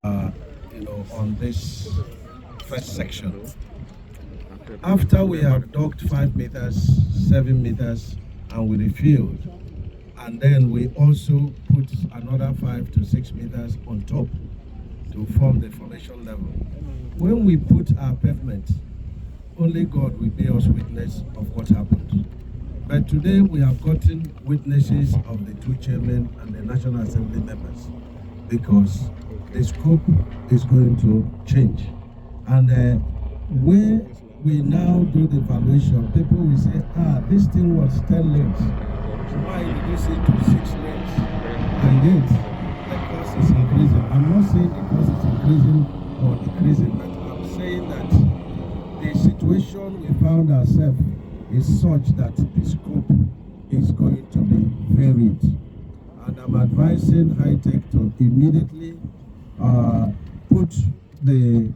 on this first section. After we have dug 5 meters, 7 meters, and we refilled, and then we also put another 5 to 6 meters on top to form the formation level. When we put our pavement, only God will bear us witness of what happened. But today we have gotten witnesses of the 2 chairmen and the National Assembly members, because the scope is going to change. And where we now do the evaluation, people will say, this thing was 10 lanes. Why did you say to 6 lanes? And yet, the cost is increasing. I'm not saying the cost is increasing or decreasing, but I'm saying that the situation we found ourselves is such that the scope is going to be varied. And I'm advising Hitech to immediately put the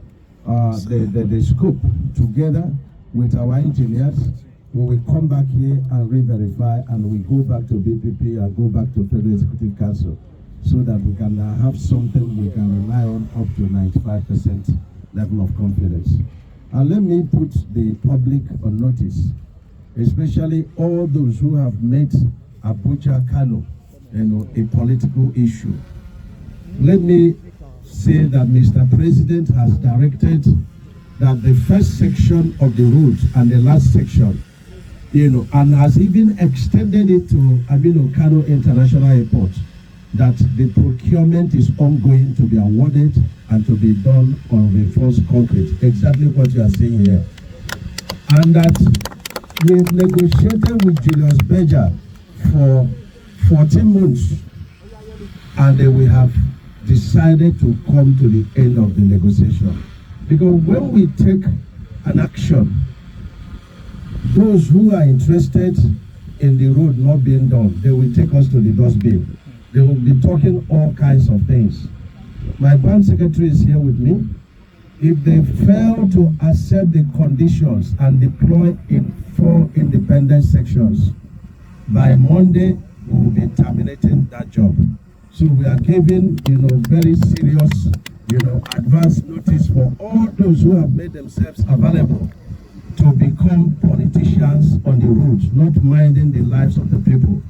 scope together with our engineers. We will come back here and re-verify, and we go back to BPP and go back to Federal Executive Council, so that we can have something we can rely on up to 95% level of confidence. And let me put the public on notice, especially all those who have made Abuja Kano, a political issue. Let me say that Mr. President has directed that the first section of the route and the last section, and has even extended it to Kano International Airport, that the procurement is ongoing to be awarded and to be done on reinforced concrete, exactly what you are saying here. And that we've negotiated with Julius Berger for 14 months, and then we have decided to come to the end of the negotiation. Because when we take an action, those who are interested in the road not being done, they will take us to the dustbin. They will be talking all kinds of things. My Perm secretary is here with me. If they fail to accept the conditions and deploy in 4 independent sections, by Monday, we will be terminating that job. So we are giving, very serious, advance notice for all those who have made themselves available to become politicians on the road, not minding the lives of the people.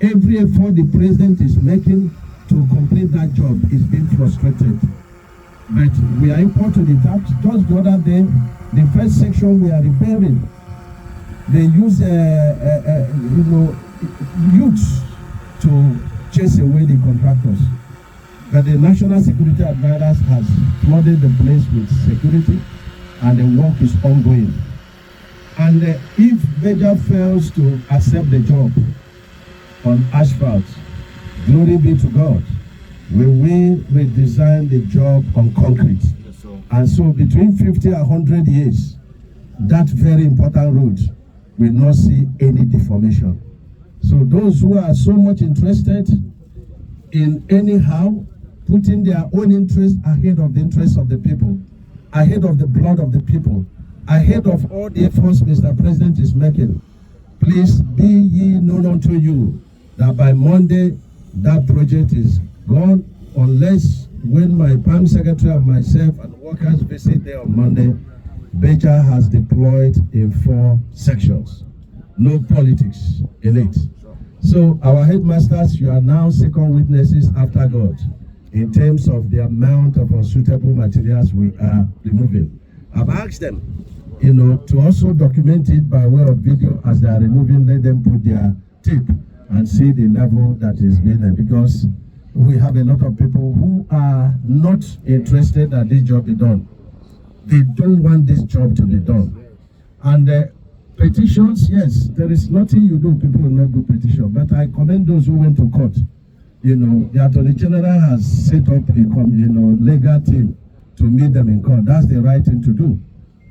Every effort the president is making to complete that job is being frustrated. But we are equal to the task. Just the other day, the first section we are repairing, they use, youths to chase away the contractors. But the National Security Advisors has flooded the place with security, and the work is ongoing. And if Berger fails to accept the job on asphalt, glory be to God, we will redesign the job on concrete. Yes, and so between 50 and 100 years, that very important road will not see any deformation. So those who are so much interested in anyhow putting their own interest ahead of the interests of the people, ahead of the blood of the people, ahead of all the efforts Mr. President is making, please be ye known unto you that by Monday that project is gone, unless when my Perm secretary and myself and workers visit there on Monday, Berger has deployed in 4 sections. No politics in it. So our headmasters, you are now second witnesses after God in terms of the amount of unsuitable materials we are removing. I've asked them, to also document it by way of video as they are removing. Let them put their tape and see the level that is being, because we have a lot of people who are not interested that this job be done. They don't want this job to be done. And petitions, yes, there is nothing you do, people will not do petition. But I commend those who went to court. The Attorney General has set up a legal team to meet them in court. That's the right thing to do.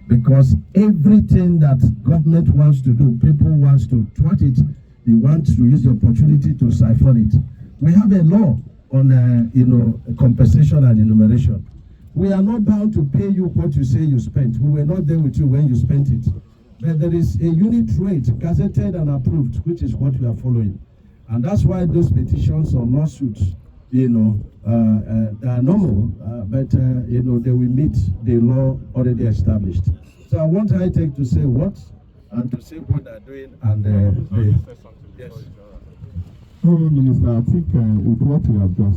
Because everything that government wants to do, people wants to thwart it. They want to use the opportunity to siphon it. We have a law on compensation and enumeration. We are not bound to pay you what you say you spent. We were not there with you when you spent it. But there is a unit rate gazetted and approved, which is what we are following. And that's why those petitions or lawsuits they are normal, but they will meet the law already established. So I want Hitech to say what and to say what they're doing and yes. No, Minister, I think with what we have just